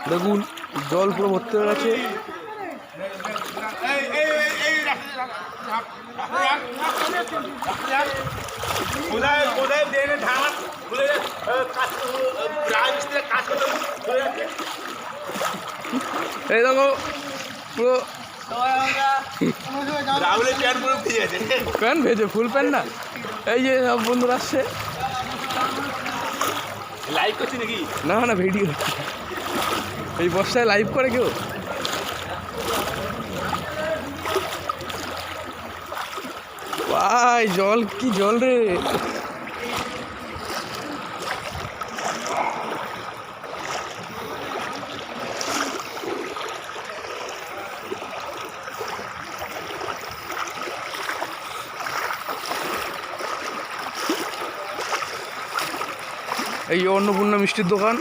দেখুন জল পুরো ভর্তি হয়ে গেছে। এই দেখো পুরো প্যান্ট ভেজে, ফুল প্যান্ট না। এই যে সব বন্ধুরা আসছে। লাইভ করছি নাকি? না না, ভিডিও। এই বর্ষায় লাইভ করে কেউ? ভাই জল, কি জল রে! এই অন্নপূর্ণা মিষ্টির দোকান।